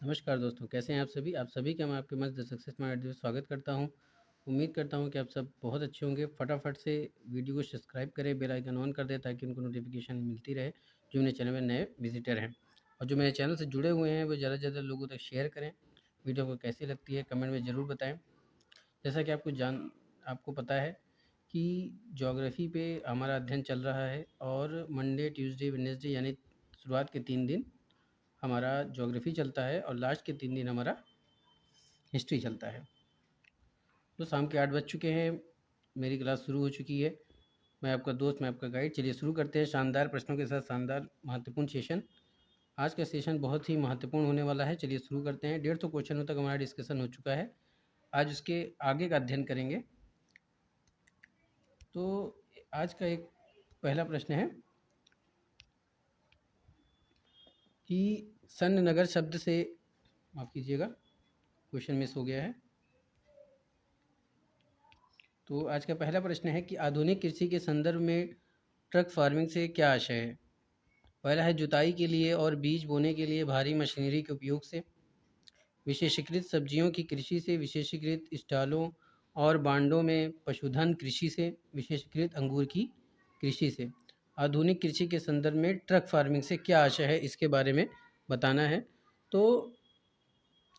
नमस्कार दोस्तों, कैसे हैं आप सभी? आप सभी का मैं आपके मंच द सक्सेस माइंड में स्वागत करता हूं। उम्मीद करता हूं कि आप सब बहुत अच्छे होंगे। फटाफट से वीडियो को सब्सक्राइब करें, बेल आइकन ऑन कर दें ताकि उनको नोटिफिकेशन मिलती रहे जो मेरे चैनल में नए विजिटर हैं। और जो मेरे चैनल से जुड़े हुए हैं वो ज़्यादा से ज़्यादा लोगों तक शेयर करें। वीडियो को कैसी लगती है कमेंट में ज़रूर बताएँ। जैसा कि आपको पता है कि ज्योग्राफी पे हमारा अध्ययन चल रहा है और मंडे, ट्यूसडे, वेडनेसडे यानी शुरुआत के 3 दिन हमारा ज्योग्राफी चलता है और लास्ट के 3 दिन हमारा हिस्ट्री चलता है। तो शाम के 8 बज चुके हैं, मेरी क्लास शुरू हो चुकी है। मैं आपका दोस्त, मैं आपका गाइड। चलिए शुरू करते हैं शानदार प्रश्नों के साथ शानदार महत्वपूर्ण सेशन। आज का सेशन बहुत ही महत्वपूर्ण होने वाला है। चलिए शुरू करते हैं। 150 क्वेश्चनों तक हमारा डिस्कशन हो चुका है। आज उसके आगे का अध्ययन करेंगे। तो आज का एक पहला प्रश्न है कि सन्न नगर शब्द से, माफ़ कीजिएगा क्वेश्चन मिस हो गया है। तो आज का पहला प्रश्न है कि आधुनिक कृषि के संदर्भ में ट्रक फार्मिंग से क्या आशय है? पहला है जुताई के लिए और बीज बोने के लिए भारी मशीनरी के उपयोग से, विशेषीकृत सब्जियों की कृषि से, विशेषीकृत स्टॉलों और बांडों में पशुधन कृषि से, विशेषीकृत अंगूर की कृषि से। आधुनिक कृषि के संदर्भ में ट्रक फार्मिंग से क्या आशय है, इसके बारे में बताना है। तो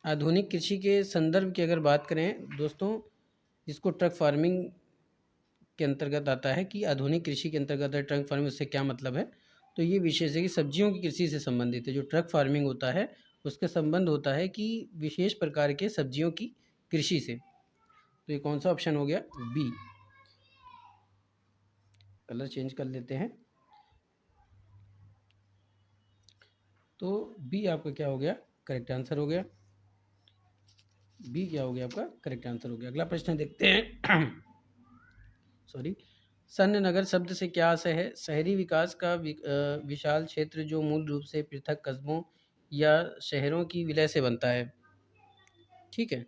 आधुनिक कृषि के संदर्भ की अगर बात करें दोस्तों, जिसको ट्रक फार्मिंग के अंतर्गत आता है कि आधुनिक कृषि के अंतर्गत है ट्रक फार्मिंग, उससे क्या मतलब है? तो ये विशेष है कि सब्जियों की कृषि से संबंधित है। जो ट्रक फार्मिंग होता है उसका संबंध होता है कि विशेष प्रकार के सब्जियों की कृषि से। तो ये कौन सा ऑप्शन हो गया? बी। कलर चेंज कर लेते हैं। तो बी आपका क्या हो गया? करेक्ट आंसर हो गया। बी क्या हो गया? आपका करेक्ट आंसर हो गया। अगला प्रश्न देखते हैं। सॉरी। सन्न नगर शब्द से क्या आशय है? शहरी विकास का विशाल क्षेत्र जो मूल रूप से पृथक कस्बों या शहरों की विलय से बनता है। ठीक है,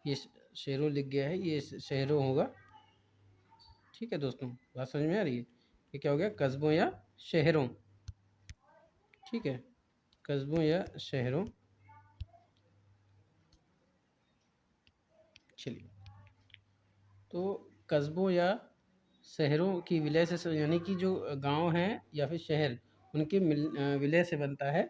ये शहरों लिख गया है, ये शहरों होगा। ठीक है दोस्तों, बात समझ में आ रही है? ये क्या हो गया? कस्बों या शहरों। ठीक है, कस्बों या शहरों। चलिए, तो कस्बों या शहरों की विलय से यानी कि जो गांव हैं या फिर शहर, उनके विलय से बनता है।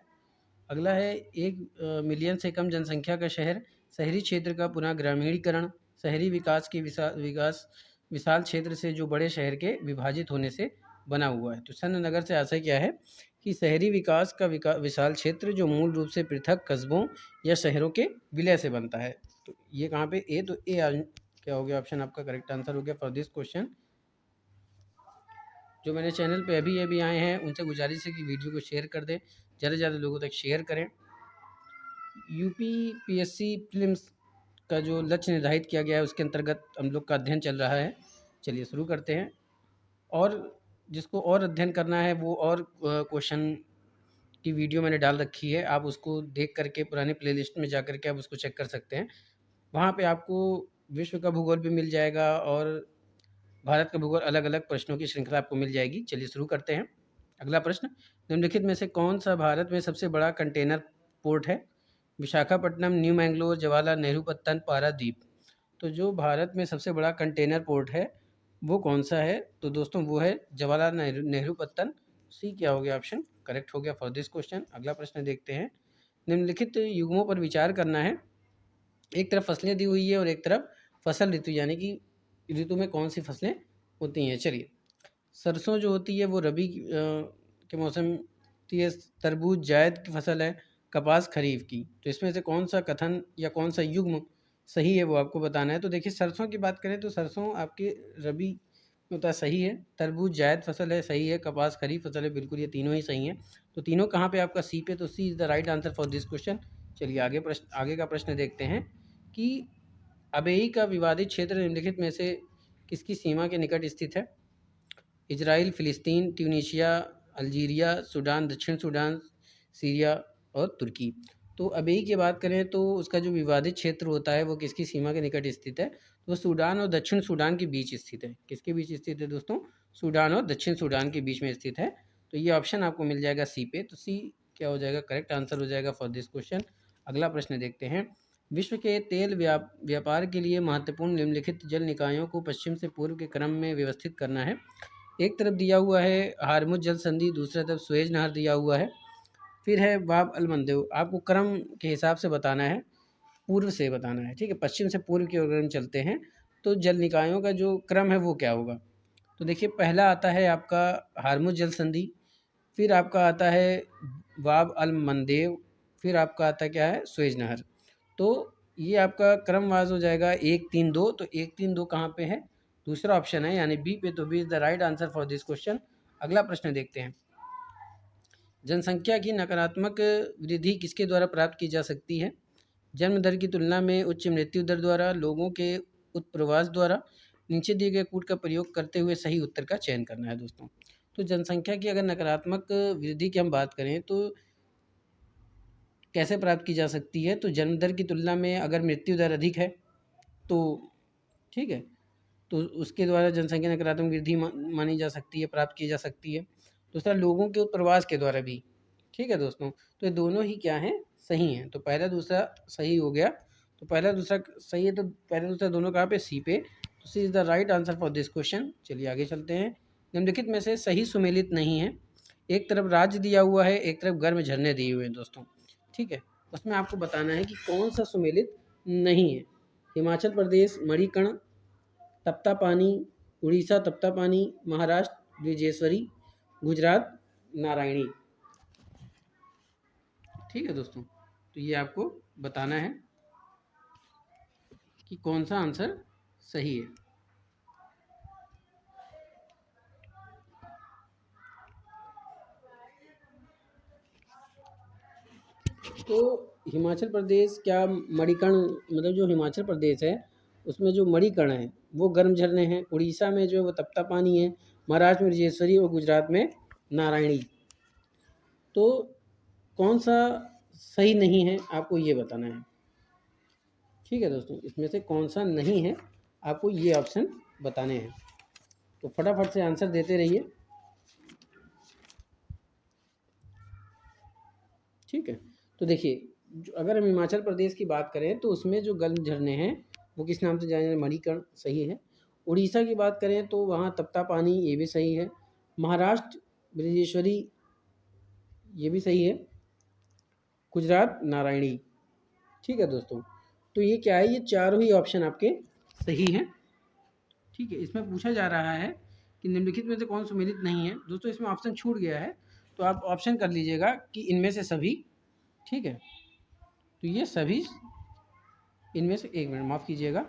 अगला है 1 मिलियन से कम जनसंख्या का शहर, शहरी क्षेत्र का पुनः ग्रामीणीकरण, शहरी विकास की विशाल क्षेत्र से जो बड़े शहर के विभाजित होने से बना हुआ है। तो सन्न नगर से आशय क्या है कि शहरी विकास का विशाल क्षेत्र जो मूल रूप से पृथक कस्बों या शहरों के विलय से बनता है। तो ये कहाँ पे ए? तो ए क्या हो गया? ऑप्शन आपका करेक्ट आंसर हो गया फॉर दिस क्वेश्चन। जो मेरे चैनल पे अभी अभी आए हैं उनसे गुजारिश है कि वीडियो को शेयर कर दें, ज़्यादा से ज़्यादा लोगों तक शेयर करें। यूपी पीएससी प्रीलिम्स का जो लक्ष्य निर्धारित किया गया है उसके अंतर्गत हम लोग का अध्ययन चल रहा है। चलिए शुरू करते हैं। और जिसको और अध्ययन करना है वो और क्वेश्चन की वीडियो मैंने डाल रखी है, आप उसको देख करके पुराने प्लेलिस्ट में जा करके आप उसको चेक कर सकते हैं। वहाँ पे आपको विश्व का भूगोल भी मिल जाएगा और भारत का भूगोल, अलग अलग प्रश्नों की श्रृंखला आपको मिल जाएगी। चलिए शुरू करते हैं। अगला प्रश्न, निम्नलिखित में से कौन सा भारत में सबसे बड़ा कंटेनर पोर्ट है? विशाखापट्टनम, न्यू मैंगलोर, जवाहरलाल नेहरू पत्तन, पारादीप। तो जो भारत में सबसे बड़ा कंटेनर पोर्ट है वो कौन सा है? तो दोस्तों वो है जवाहरलाल नेहरू पत्तन। सी क्या हो गया? ऑप्शन करेक्ट हो गया फॉर दिस क्वेश्चन। अगला प्रश्न देखते हैं। निम्नलिखित युग्मों पर विचार करना है। एक तरफ फसलें दी हुई है और एक तरफ फसल ऋतु, यानी कि ऋतु में कौन सी फसलें होती हैं। चलिए, सरसों जो होती है वो रबी के मौसम होती है, तरबूज जायद की फसल है, कपास खरीफ की। तो इसमें से कौन सा कथन या कौन सा युग्म सही है वो आपको बताना है। तो देखिए, सरसों की बात करें तो सरसों आपके रबी में होता है, सही है। तरबूज जायद फसल है, सही है। कपास खरीफ फसल है, बिल्कुल, ये तीनों ही सही हैं। तो तीनों कहाँ पे? आपका सी पे। तो C is the right answer for this question. चलिए आगे का प्रश्न देखते हैं कि अबेई का विवादित क्षेत्र निम्नलिखित में से किसकी सीमा के निकट स्थित है? इजराइल, फ़िलिस्तीन, ट्यूनीशिया, अल्जीरिया, सूडान, दक्षिण सूडान, सीरिया और तुर्की। तो अबेई की बात करें तो उसका जो विवादित क्षेत्र होता है वो किसकी सीमा के निकट स्थित है? तो सूडान और दक्षिण सूडान के बीच स्थित है। किसके बीच स्थित है दोस्तों? सूडान और दक्षिण सूडान के बीच में स्थित है। तो ये ऑप्शन आपको मिल जाएगा सी पे। तो सी क्या हो जाएगा? करेक्ट आंसर हो जाएगा फॉर दिस क्वेश्चन। अगला प्रश्न देखते हैं। विश्व के तेल व्यापार के लिए महत्वपूर्ण निम्नलिखित जल निकायों को पश्चिम से पूर्व के क्रम में व्यवस्थित करना है। एक तरफ दिया हुआ है हार्मुज जल संधि, दूसरी तरफ सुएज नहर दिया हुआ है, फिर है बाब अल मंदेब। आपको क्रम के हिसाब से बताना है, पूर्व से बताना है, ठीक है। पश्चिम से पूर्व की ओर हम चलते हैं तो जल निकायों का जो क्रम है वो क्या होगा। तो देखिए, पहला आता है आपका हार्मुज जल संधि, फिर आपका आता है बाब अल मंदेब, फिर आपका आता क्या है सुएज नहर। तो ये आपका क्रम वाइज हो जाएगा 1 3 2। तो 1 3 2 कहाँ पे है, दूसरा ऑप्शन है यानी बी पे। तो B is the right answer for this question. अगला प्रश्न देखते हैं। जनसंख्या की नकारात्मक वृद्धि किसके द्वारा प्राप्त की जा सकती है। जन्म दर की तुलना में उच्च मृत्यु दर द्वारा, लोगों के उत्प्रवास द्वारा, नीचे दिए गए कूट का प्रयोग करते हुए सही उत्तर का चयन करना है दोस्तों। तो जनसंख्या की अगर नकारात्मक वृद्धि की हम बात करें तो कैसे प्राप्त की जा सकती है, तो जन्म दर की तुलना में अगर मृत्यु दर अधिक है तो ठीक है, तो उसके द्वारा जनसंख्या नकारात्मक वृद्धि मानी जा सकती है, प्राप्त की जा सकती है। दूसरा, लोगों के प्रवास के द्वारा भी, ठीक है दोस्तों। तो ये दोनों ही क्या हैं, सही हैं। तो पहला दूसरा सही हो गया। तो पहला दूसरा सही है, तो पहला दूसरा दोनों कहाँ पे, सी पे। तो C is the right answer for this question. चलिए आगे चलते हैं। निम्नलिखित में से सही सुमेलित नहीं है। एक तरफ राज्य दिया हुआ है, एक तरफ गर्म झरने दिए हुए हैं दोस्तों, ठीक है। उसमें आपको बताना है कि कौन सा सुमेलित नहीं है। हिमाचल प्रदेश मणिकर्ण, तपता पानी, उड़ीसा तपता पानी, महाराष्ट्र ब्रिजेश्वरी, गुजरात नारायणी, ठीक है दोस्तों। तो ये आपको बताना है कि कौन सा आंसर सही है। तो हिमाचल प्रदेश क्या मणिकर्ण, मतलब जो हिमाचल प्रदेश है उसमें जो मणिकर्ण है वो गर्म झरने हैं, उड़ीसा में जो है वो तपता पानी है, महाराष्ट्र में ब्रिजेश्वरी और गुजरात में नारायणी। तो कौन सा सही नहीं है आपको ये बताना है, ठीक है दोस्तों। इसमें से कौन सा नहीं है आपको ये ऑप्शन बताने हैं। तो फटाफट से आंसर देते रहिए, ठीक है। तो देखिए, अगर हम हिमाचल प्रदेश की बात करें तो उसमें जो गर्म झरने हैं वो किस नाम से जाने जाते हैं, मणिकर्ण, सही है। उड़ीसा की बात करें तो वहाँ तपता पानी, ये भी सही है। महाराष्ट्र ब्रिजेश्वरी, ये भी सही है। गुजरात नारायणी, ठीक है दोस्तों। तो ये क्या है, ये चारों ही ऑप्शन आपके सही हैं, ठीक है। इसमें पूछा जा रहा है कि निम्नलिखित में से कौन सुमेलित नहीं है दोस्तों। इसमें ऑप्शन छूट गया है तो आप ऑप्शन कर लीजिएगा कि इनमें से सभी, ठीक है। तो ये सभी इनमें से, एक मिनट माफ़ कीजिएगा,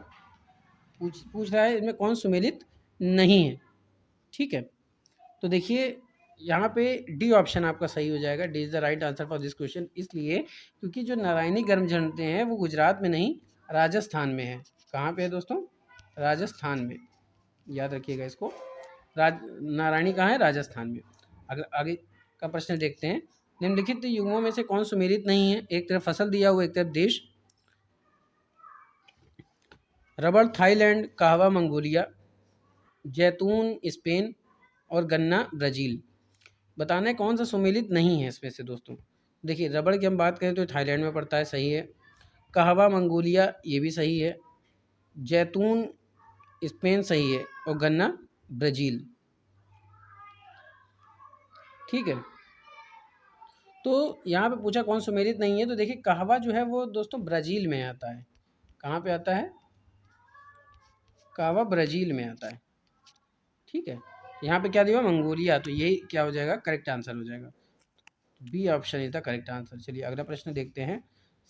पूछ रहा है इनमें कौन सुमेलित नहीं है, ठीक है। तो देखिए यहाँ पे डी ऑप्शन आपका सही हो जाएगा। D is the right answer for this question. इसलिए क्योंकि जो नारायणी गर्म झरने हैं वो गुजरात में नहीं, राजस्थान में है। कहाँ पे है दोस्तों, राजस्थान में, याद रखिएगा इसको। नारायणी कहाँ है, राजस्थान में। आगे का प्रश्न देखते हैं। निम्नलिखित युग्मों में से कौन सुमेलित नहीं है। एक तरफ फसल दिया हुआ, एक तरफ देश। रबड़ थाईलैंड, कहवा मंगोलिया, जैतून स्पेन और गन्ना ब्राज़ील। बताना है कौन सा सुमेलित नहीं है इसमें से दोस्तों। देखिए, रबड़ की हम बात करें तो थाईलैंड में पड़ता है, सही है। कहवा मंगोलिया, ये भी सही है। जैतून स्पेन, सही है। और गन्ना ब्राज़ील, ठीक है। तो यहाँ पे पूछा कौन सुमेलित नहीं है, तो देखिए कहवा जो है वो दोस्तों ब्राज़ील में आता है। कहाँ पे आता है, कहवा ब्राज़ील में आता है, ठीक है। यहाँ पे क्या दिया, मंगोलिया। तो यही क्या हो जाएगा, करेक्ट आंसर हो जाएगा। B option is the correct answer. चलिए अगला प्रश्न देखते हैं।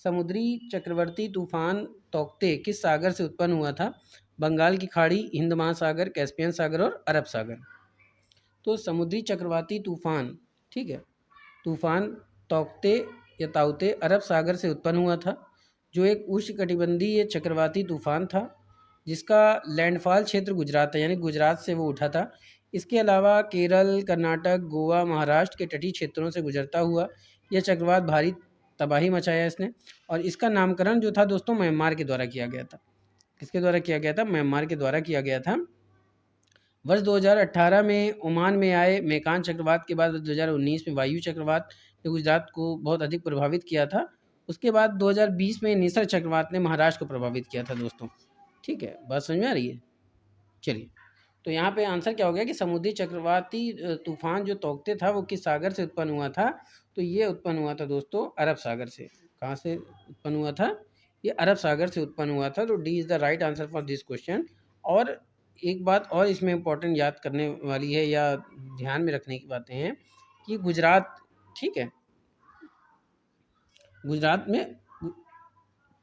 समुद्री चक्रवर्ती तूफान तौकते किस सागर से उत्पन्न हुआ था। बंगाल की खाड़ी, हिंद महासागर, कैस्पियन सागर और अरब सागर। तो समुद्री चक्रवाती तूफान, ठीक है, तूफान तौकते या ताउते अरब सागर से उत्पन्न हुआ था, जो एक उष्णकटिबंधीय चक्रवाती तूफान था जिसका लैंडफॉल क्षेत्र गुजरात है, यानी गुजरात से वो उठा था। इसके अलावा केरल, कर्नाटक, गोवा, महाराष्ट्र के तटीय क्षेत्रों से गुजरता हुआ यह चक्रवात भारी तबाही मचाया इसने। और इसका नामकरण जो था दोस्तों म्यांमार के द्वारा किया गया था। किसके द्वारा किया गया था, म्यांमार के द्वारा किया गया था। वर्ष 2018 में ओमान में आए मेकान चक्रवात के बाद 2019 में वायु चक्रवात ने गुजरात को बहुत अधिक प्रभावित किया था उसके बाद 2020 में निसर्ग चक्रवात ने महाराष्ट्र को प्रभावित किया था दोस्तों। ठीक है, बात समझ में आ रही है? चलिए, तो यहाँ पे आंसर क्या हो गया कि समुद्री चक्रवाती तूफान जो तौकते था वो किस सागर से उत्पन्न हुआ था? तो ये उत्पन्न हुआ था दोस्तों अरब सागर से। कहाँ से उत्पन्न हुआ था? ये अरब सागर से उत्पन्न हुआ था। तो D is the right answer for this question. और एक बात और इसमें इम्पोर्टेंट याद करने वाली है या ध्यान में रखने की बातें हैं कि गुजरात, ठीक है, गुजरात में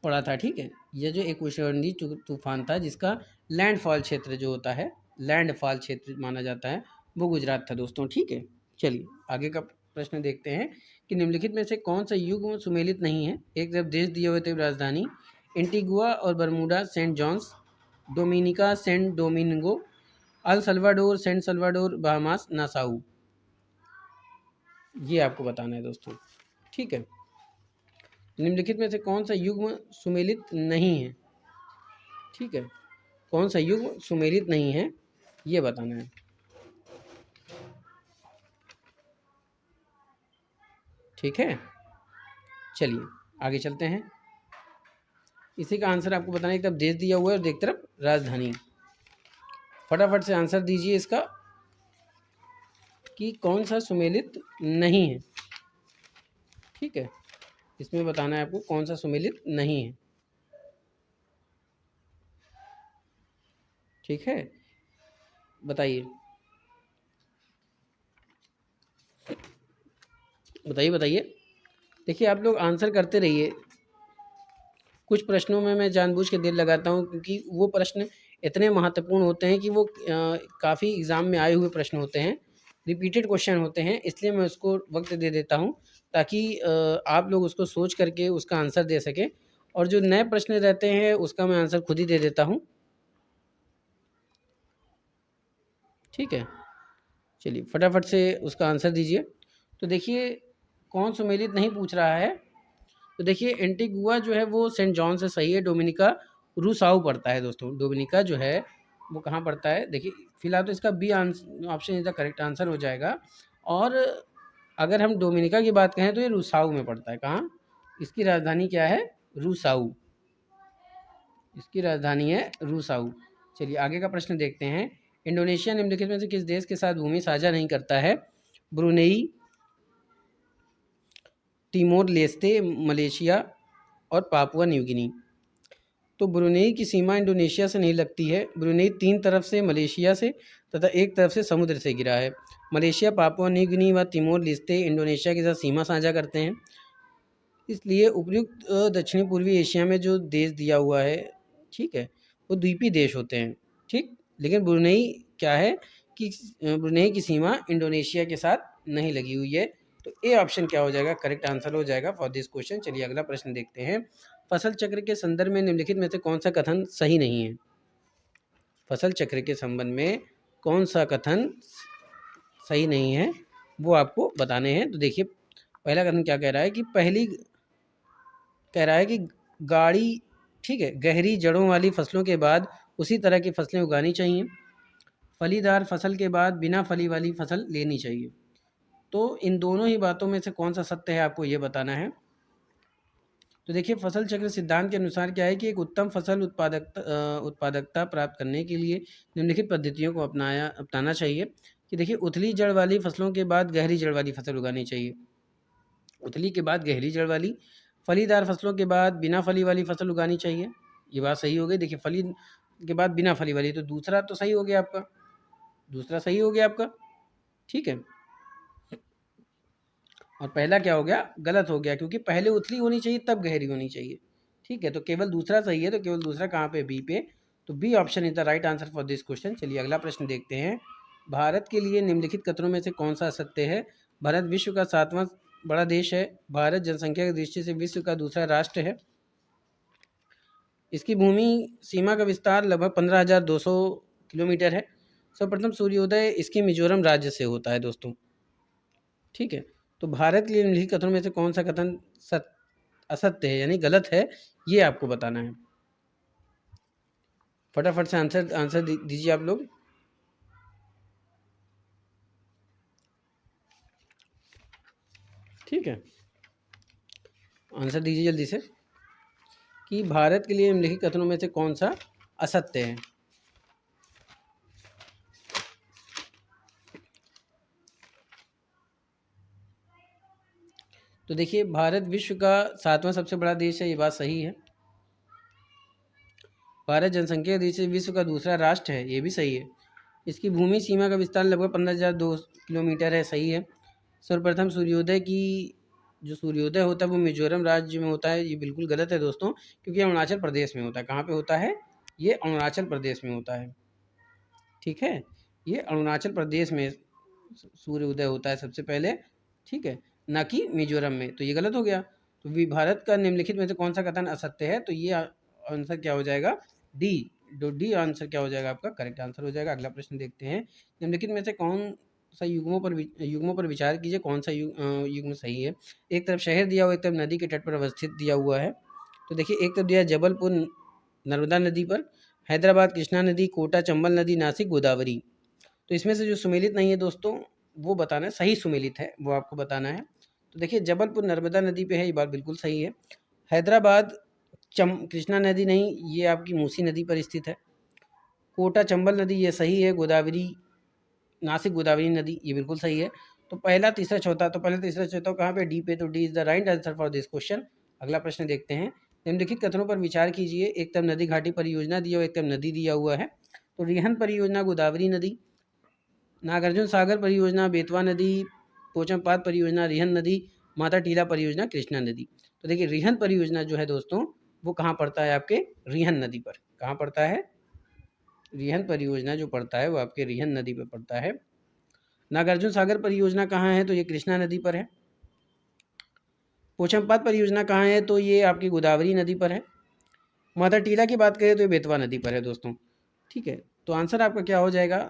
पड़ा था। ठीक है, ये जो एक विश्ववंडी तूफान था जिसका लैंडफॉल क्षेत्र जो होता है, लैंडफॉल क्षेत्र माना जाता है, वो गुजरात था दोस्तों। ठीक है, चलिए आगे का प्रश्न देखते हैं कि निम्नलिखित में से कौन सा युग्म सुमेलित नहीं है? एक तरफ देश दिए हुए थे राजधानी, एंटीगुआ और Bermuda Saint John's, Dominica Saint Domingo, El Salvador Saint Salvador, Bahamas, Nassau. ये आपको बताना है दोस्तों। ठीक है, निम्नलिखित में से कौन सा युग्म सुमेलित नहीं है? ठीक है, कौन सा युग्म सुमेलित नहीं है ये बताना है। ठीक है, चलिए आगे चलते हैं। इसी का आंसर आपको बताना है, एक तरफ देश दिया हुआ है और एक तरफ राजधानी। फटाफट से आंसर दीजिए इसका कि कौन सा सुमेलित नहीं है। ठीक है, इसमें बताना है आपको कौन सा सुमेलित नहीं है। ठीक है, बताइए बताइए बताइए। देखिए आप लोग आंसर करते रहिए। कुछ प्रश्नों में मैं जानबूझ के देर लगाता हूँ क्योंकि वो प्रश्न इतने महत्वपूर्ण होते हैं कि वो काफ़ी एग्ज़ाम में आए हुए प्रश्न होते हैं, रिपीटेड क्वेश्चन होते हैं, इसलिए मैं उसको वक्त दे देता हूँ ताकि आप लोग उसको सोच करके उसका आंसर दे सकें। और जो नए प्रश्न रहते हैं उसका मैं आंसर खुद ही दे देता हूँ। ठीक है, चलिए फटाफट से उसका आंसर दीजिए। तो देखिए कौन सुमेलित नहीं पूछ रहा है। तो देखिए एंटीगुआ जो है वो सेंट जॉन से सही है, डोमिनिका रूसाऊ पड़ता है दोस्तों। डोमिनिका जो है वो कहाँ पड़ता है? देखिए फिलहाल तो इसका B option is the correct answer हो जाएगा। और अगर हम डोमिनिका की बात करें तो ये रूसाऊ में पड़ता है। कहाँ? इसकी राजधानी क्या है? रूसाऊ। इसकी राजधानी है रूसाऊ। चलिए आगे का प्रश्न देखते हैं। इंडोनेशिया निम्नलिखित में से किस देश के साथ भूमि साझा नहीं करता है? ब्रुनेई, तिमोर लेस्ते, मलेशिया और पापुआ न्यू गिनी। तो ब्रुनेई की सीमा इंडोनेशिया से नहीं लगती है। ब्रुनेई 3 तरफ से मलेशिया से तथा एक तरफ से समुद्र से घिरा है। मलेशिया, पापुआ न्यू गिनी व तिमोर लेस्ते इंडोनेशिया के साथ सीमा साझा करते हैं। इसलिए उपर्युक्त दक्षिणी पूर्वी एशिया में जो देश दिया हुआ है, ठीक है, वो द्वीपीय देश होते हैं। ठीक, लेकिन ब्रुनेई क्या है कि ब्रुनेई की सीमा इंडोनेशिया के साथ नहीं लगी हुई है। तो ए ऑप्शन क्या हो जाएगा? करेक्ट आंसर हो जाएगा फॉर दिस क्वेश्चन। चलिए अगला प्रश्न देखते हैं। फसल चक्र के संदर्भ में निम्नलिखित में से कौन सा कथन सही नहीं है? फसल चक्र के संबंध में कौन सा कथन सही नहीं है वो आपको बताने हैं। तो देखिए पहला कथन क्या कह रहा है कि कह रहा है कि गाढ़ी, ठीक है, गहरी जड़ों वाली फसलों के बाद उसी तरह की फसलें उगानी चाहिए। फलीदार फसल के बाद बिना फली वाली फसल लेनी चाहिए। तो इन दोनों ही बातों में से कौन सा सत्य है आपको ये बताना है। तो देखिए फसल चक्र सिद्धांत के अनुसार क्या है कि एक उत्तम फसल उत्पादकता प्राप्त करने के लिए निम्नलिखित पद्धतियों को अपनाना चाहिए। कि देखिए उथली जड़ वाली फसलों के बाद गहरी जड़ वाली फसल उगानी चाहिए। उथली के बाद गहरी जड़ वाली, फलीदार फसलों के बाद बिना फली वाली फसल उगानी चाहिए। ये बात सही हो गई। देखिए फली के बाद बिना फली वाली, तो दूसरा तो सही हो गया आपका, दूसरा सही हो गया आपका। ठीक है, और पहला क्या हो गया? गलत हो गया, क्योंकि पहले उथली होनी चाहिए तब गहरी होनी चाहिए। ठीक है, तो केवल दूसरा सही है। तो केवल दूसरा कहाँ पे? बी पे। तो B option is the right answer for this question. चलिए अगला प्रश्न देखते हैं। भारत के लिए निम्नलिखित कथनों में से कौन सा सत्य है? भारत विश्व का 7वां बड़ा देश है। भारत जनसंख्या की दृष्टि से विश्व का दूसरा राष्ट्र है। इसकी भूमि सीमा का विस्तार लगभग 15,200 किलोमीटर है। सर्वप्रथम सूर्योदय इसके मिजोरम राज्य से होता है दोस्तों। ठीक है, तो भारत के लिए निम्नलिखित कथनों में से कौन सा कथन असत्य है यानी गलत है, ये आपको बताना है। फटाफट से आंसर दीजिए आप लोग। ठीक है, आंसर दीजिए जल्दी से कि भारत के लिए निम्नलिखित कथनों में से कौन सा असत्य है। तो देखिए, भारत विश्व का 7वां सबसे बड़ा देश है, ये बात सही है। भारत जनसंख्या के दृष्टि से विश्व का दूसरा राष्ट्र है, ये भी सही है। इसकी भूमि सीमा का विस्तार लगभग 15,002 किलोमीटर है, सही है। सर्वप्रथम सूर्योदय की जो सूर्योदय होता है वो मिजोरम राज्य में होता है, ये बिल्कुल गलत है दोस्तों, क्योंकि अरुणाचल प्रदेश में होता है। कहाँ पे होता है? ये अरुणाचल प्रदेश में होता है, ठीक है। ये अरुणाचल प्रदेश में सूर्योदय होता है सबसे पहले, ठीक है, ना कि मिजोरम में। तो ये गलत हो गया। तो भारत का निम्नलिखित में से कौन सा कथन असत्य है? तो ये आंसर क्या हो जाएगा? डी। डी आंसर क्या हो जाएगा आपका? करेक्ट आंसर हो जाएगा। अगला प्रश्न देखते हैं, निम्नलिखित में से कौन सा युग्मों पर विचार कीजिए, कौन सा युग्म सही है। एक तरफ शहर दिया हुआ, एक तरफ नदी के तट पर अवस्थित दिया हुआ है। तो देखिए, एक तरफ दिया है जबलपुर नर्मदा नदी पर, हैदराबाद कृष्णा नदी, कोटा चंबल नदी, नासिक गोदावरी। तो इसमें से जो सुमेलित नहीं है दोस्तों, वो बताना है, सही सुमेलित है वो आपको बताना है। तो देखिए, जबलपुर नर्मदा नदी पे है, ये बात बिल्कुल सही है। हैदराबाद कृष्णा नदी नहीं, ये आपकी मूसी नदी पर स्थित है। कोटा चंबल नदी, ये सही है। गोदावरी नासिक गोदावरी नदी, ये बिल्कुल सही है। तो पहला तीसरा चौथा, तो पहला तीसरा चौथा कहाँ पे? डी पे। तो D is the right answer for this question. अगला प्रश्न देखते हैं, निम्नलिखित कथनों पर विचार कीजिए। एक तरफ नदी घाटी परियोजना दिया हुआ, एक तरफ नदी दिया हुआ है। तो रिहन परियोजना गोदावरी नदी, नागार्जुन सागर परियोजना बेतवा नदी, पोचमपात परियोजना रिहन नदी, माता टीला परियोजना कृष्णा नदी। तो देखिए, रिहन परियोजना जो है दोस्तों, वो कहाँ पड़ता है? आपके रिहन नदी पर। कहाँ पड़ता है? रिहन परियोजना जो पड़ता है वो आपके रिहन नदी पर पड़ता है। नागार्जुन सागर परियोजना कहाँ है? तो ये कृष्णा नदी पर है। पोचमपात परियोजना कहाँ है? तो ये आपकी गोदावरी नदी पर है। माता टीला की बात करें तो ये बेतवा नदी पर है दोस्तों, ठीक है। तो आंसर आपका क्या हो जाएगा?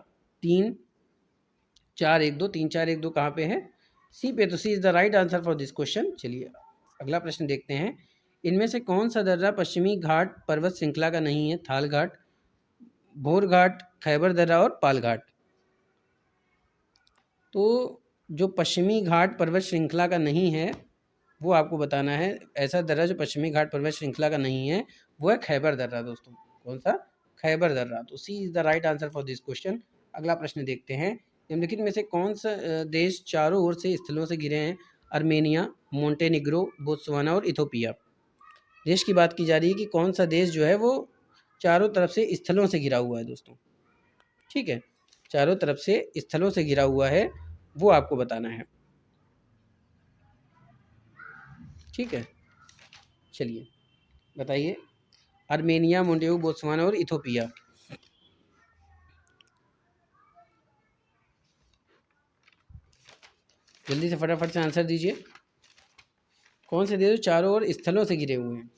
3 4 1 2, 3 4 1 2 कहाँ पे है? सी पे। तो C is the right answer for this question. चलिए अगला प्रश्न देखते हैं, इनमें से कौन सा दर्रा पश्चिमी घाट पर्वत श्रृंखला का नहीं है? थाल घाट, भोर घाट, खैबर दर्रा और पाल घाट। तो जो पश्चिमी घाट पर्वत श्रृंखला का नहीं है वो आपको बताना है। ऐसा दर्रा जो पश्चिमी घाट पर्वत श्रृंखला का नहीं है वो है खैबर दर्रा दोस्तों। कौन सा? खैबर दर्रा। तो C is the right answer for this question. अगला प्रश्न देखते हैं, निम्नलिखित में से कौन सा देश चारों ओर से स्थलों से घिरे हैं? आर्मेनिया, मोंटेनिग्रो, बोत्सवाना और इथोपिया। देश की बात की जा रही है कि कौन सा देश जो है वो चारों तरफ से स्थलों से घिरा हुआ है दोस्तों, ठीक है। चारों तरफ से स्थलों से घिरा हुआ है, वो आपको बताना है, ठीक है। चलिए बताइए, आर्मेनिया, मोंटेगो, बोत्सवाना और इथोपिया। जल्दी से फटाफट से आंसर दीजिए, कौन से देश चारों ओर स्थलों से घिरे हुए हैं?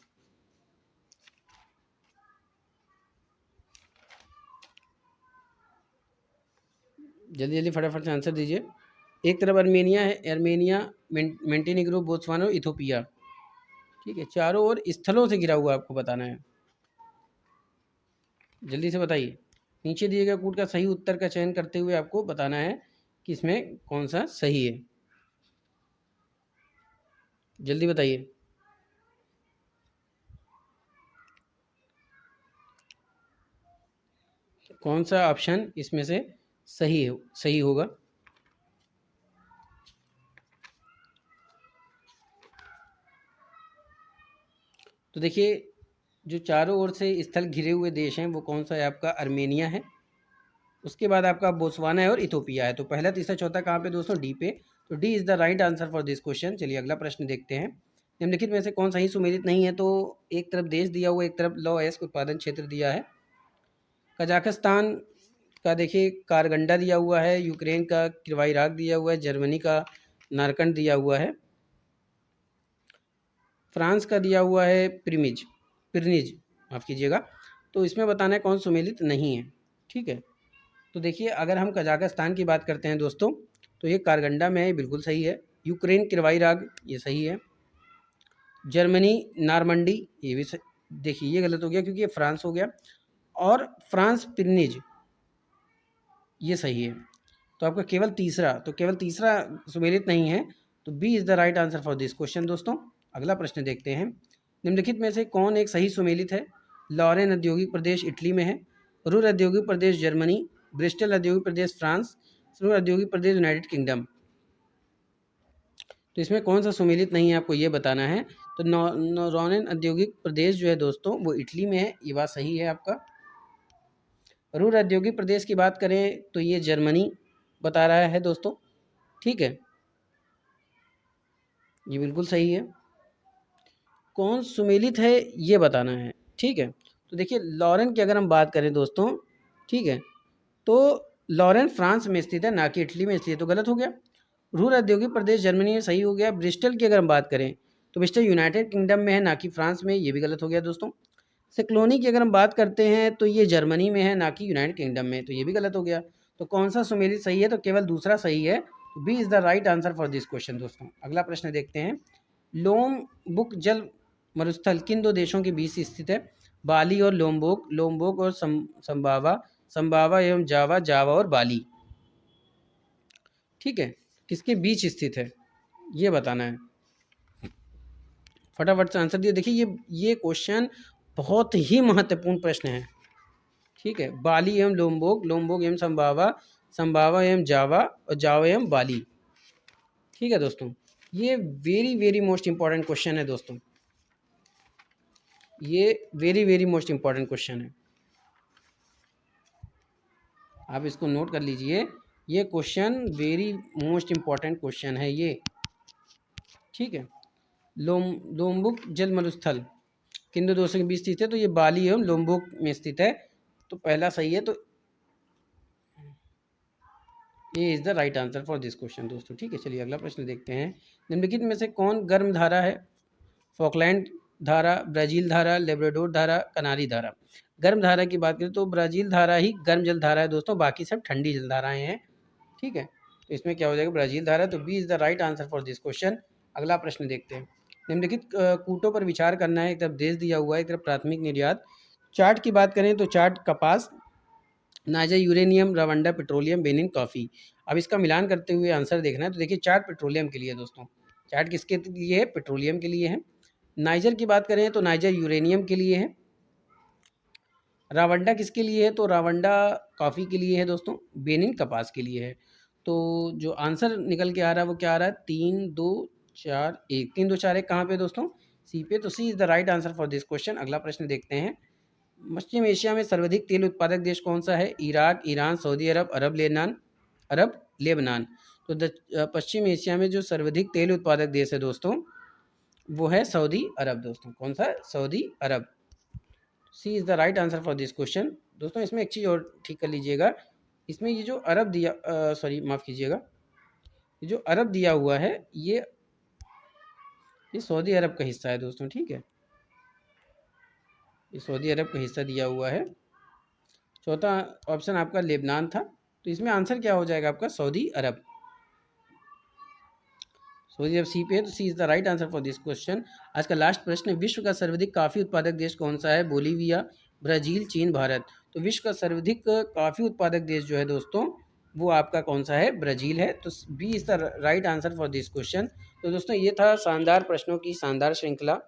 जल्दी जल्दी फटाफट से आंसर दीजिए। एक तरफ आर्मेनिया है, आर्मेनिया, मोंटेनिग्रो, बोत्सवाना और इथोपिया, ठीक है। चारों ओर स्थलों से घिरा हुआ आपको बताना है, जल्दी से बताइए। नीचे दिए गए कूट का सही उत्तर का चयन करते हुए आपको बताना है कि इसमें कौन सा सही है। जल्दी बताइए। कौन सा ऑप्शन इसमें से सही होगा? तो देखिए, जो चारों ओर से स्थल घिरे हुए देश हैं वो कौन सा है आपका? आर्मेनिया है, उसके बाद आपका बोत्सवाना है और इथोपिया है। तो पहला तीसरा चौथा कहाँ पे दोस्तों? डी पे। तो D is the right answer for this question. चलिए अगला प्रश्न देखते हैं, निम्नलिखित में से कौन सही सुमेलित नहीं है? तो एक तरफ देश दिया हुआ, एक तरफ लौ अयस्क उत्पादन क्षेत्र दिया है। कजाकिस्तान का देखिए कारगंडा दिया हुआ है, यूक्रेन का किरवाई राग दिया हुआ है, जर्मनी का नारकंड दिया हुआ है, फ्रांस का दिया हुआ है पिरनिज, माफ़ कीजिएगा। तो इसमें बताना है कौन सुमेलित नहीं है, ठीक है। तो देखिए, अगर हम कजाकिस्तान की बात करते हैं दोस्तों, तो ये कारगंडा में है, बिल्कुल सही है। यूक्रेन किरवाई राग, ये सही है। जर्मनी नारमंडी, ये भी देखिए ये गलत हो गया क्योंकि ये फ्रांस हो गया। और फ्रांस पिरनिज, ये सही है। तो आपका केवल तीसरा सुमेलित नहीं है। तो B is the right answer for this question दोस्तों। अगला प्रश्न देखते हैं, निम्नलिखित में से कौन एक सही सुमेलित है? लॉरेन औद्योगिक प्रदेश इटली में है, रूर औद्योगिक प्रदेश जर्मनी, ब्रिस्टल औद्योगिक प्रदेश फ्रांस, रूर औद्योगिक प्रदेश यूनाइटेड किंगडम। तो इसमें कौन सा सुमेलित नहीं है आपको ये बताना है। तो लॉरेन औद्योगिक प्रदेश जो है दोस्तों वो इटली में है, ये बात सही है आपका। रूर औद्योगिक प्रदेश की बात करें तो ये जर्मनी बता रहा है दोस्तों, ठीक है, ये बिल्कुल सही है। कौन सुमेलित है ये बताना है, ठीक है। तो देखिए लॉरेन की अगर हम बात करें दोस्तों, ठीक है, तो लॉरेन फ्रांस में स्थित है ना कि इटली में, इसलिए तो गलत हो गया। रूर औद्योगिक प्रदेश जर्मनी में सही हो गया। ब्रिस्टल की अगर हम बात करें तो ब्रिस्टल यूनाइटेड किंगडम में है ना कि फ्रांस में, ये भी गलत हो गया दोस्तों। सेक्लोनी की अगर हम बात करते हैं तो ये जर्मनी में है ना कि यूनाइटेड किंगडम में, तो ये भी गलत हो गया। तो कौन सा सुमेलित सही है? तो केवल दूसरा सही है, B is the right answer for this question दोस्तों। अगला प्रश्न देखते हैं, लोमबुक जल मरुस्थल किन दो देशों के बीच स्थित है? बाली और लोमबोक, लोमबोक और संभावा, संभावा एवं जावा, जावा और बाली, ठीक है, किसके बीच स्थित है ये बताना है। फटाफट से आंसर दिए। देखिए ये क्वेश्चन बहुत ही महत्वपूर्ण प्रश्न है, ठीक है। बाली एवं लोमबोक, लोमबोक एवं संभावा, संभावा एवं जावा और जावा एवं बाली, ठीक है दोस्तों। ये very very most important question है दोस्तों, ये very very most important question है, आप इसको नोट कर लीजिए। ये question very most important question है ये, ठीक है। लोमबुक जल मरुस्थल किन दो देशों के बीच स्थित है? तो ये बाली एवं लोमबुक में स्थित है, तो पहला सही है, तो ये is the right answer for this question दोस्तों, ठीक है। चलिए अगला प्रश्न देखते हैं, निम्नलिखित में से कौन गर्म धारा है? फॉकलैंड धारा, ब्राज़ील धारा, लेब्राडोर धारा, कनारी धारा। गर्म धारा की बात करें तो ब्राज़ील धारा ही गर्म जल धारा है दोस्तों, बाकी सब ठंडी जल धाराएँ हैं, ठीक है। तो इसमें क्या हो जाएगा? ब्राज़ील धारा, तो B is the right answer for this question. अगला प्रश्न देखते हैं, निम्नलिखित कूटों पर विचार करना है। एक तरफ देश दिया हुआ है, एक तरफ प्राथमिक निर्यात। चार्ट की बात करें तो चार्ट कपास, niger uranium, Rwanda petroleum, Benin coffee. अब इसका मिलान करते हुए आंसर देखना है। तो देखिए चार्ट पेट्रोलियम के लिए है दोस्तों, चार्ट किसके लिए है? पेट्रोलियम के लिए है। नाइजर की बात करें तो नाइजर यूरेनियम के लिए है। रावंडा किसके लिए है? तो रावंडा कॉफ़ी के लिए है दोस्तों। बेनिन कपास के लिए है। तो जो आंसर निकल के आ रहा है वो क्या आ रहा है? 3 2 4 1, 3 2 4 1 कहाँ पे दोस्तों? सी पे। तो C is the right answer for this question. अगला प्रश्न देखते हैं, पश्चिम एशिया में सर्वाधिक तेल उत्पादक देश कौन सा है? इराक, ईरान, सऊदी अरब, अरब लेबनान। तो पश्चिम एशिया में जो सर्वाधिक तेल उत्पादक देश है दोस्तों वो है सऊदी अरब दोस्तों। कौन सा? सऊदी अरब। C is the right answer for this question दोस्तों। इसमें एक चीज़ और ठीक कर लीजिएगा, इसमें ये जो अरब दिया, सॉरी माफ़ कीजिएगा, ये जो अरब दिया हुआ है ये सऊदी अरब का हिस्सा है दोस्तों, ठीक है, ये सऊदी अरब का हिस्सा दिया हुआ है। चौथा ऑप्शन आपका लेबनान था, तो इसमें आंसर क्या हो जाएगा आपका? सऊदी अरब। सऊदी अरब सी पे है, तो C is the right answer for this question. आज का लास्ट प्रश्न, विश्व का सर्वाधिक कॉफ़ी उत्पादक देश कौन सा है? बोलीविया, ब्राज़ील, चीन, भारत। तो विश्व का सर्वाधिक कॉफ़ी उत्पादक देश जो है दोस्तों वो आपका कौन सा है? ब्राज़ील है। तो B is the right answer for this question. तो दोस्तों ये था शानदार प्रश्नों की शानदार श्रृंखला,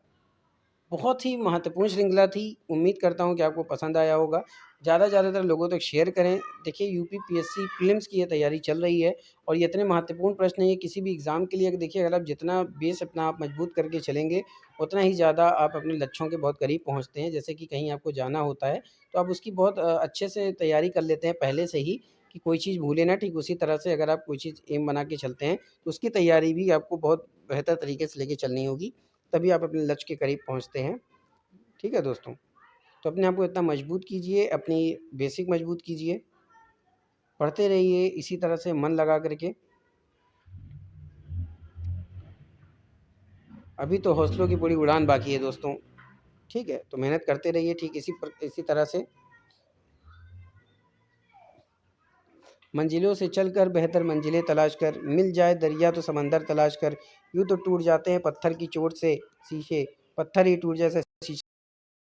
बहुत ही महत्वपूर्ण श्रृंखला थी। उम्मीद करता हूँ कि आपको पसंद आया होगा। ज़्यादातर लोगों तक शेयर करें। देखिए यूपी पीएससी प्रीलिम्स की ये तैयारी चल रही है और ये इतने महत्वपूर्ण प्रश्न हैं, ये किसी भी एग्ज़ाम के लिए देखिए अगर आप जितना बेस अपना आप मजबूत करके चलेंगे उतना ही ज़्यादा आप अपने लक्ष्यों के बहुत करीब पहुँचते हैं। जैसे कि कहीं आपको जाना होता है तो आप उसकी बहुत अच्छे से तैयारी कर लेते हैं पहले से ही कि कोई चीज़ भूले ना। ठीक उसी तरह से अगर आप कोई चीज़ एम बना के चलते हैं तो उसकी तैयारी भी आपको बहुत बेहतर तरीके से लेके चलनी होगी, तभी आप अपने लक्ष्य के करीब पहुँचते हैं, ठीक है दोस्तों। तो अपने आप को इतना मजबूत कीजिए, अपनी बेसिक मजबूत कीजिए, पढ़ते रहिए इसी तरह से मन लगा करके। अभी तो हौसलों की पूरी उड़ान बाकी है दोस्तों, ठीक है। तो मेहनत करते रहिए ठीक इसी तरह से। मंजिलों से चलकर बेहतर मंजिलें तलाश कर, मिल जाए दरिया तो समंदर तलाश कर, यूँ तो टूट जाते हैं पत्थर की चोट से शीशे, पत्थर ही टूट जैसे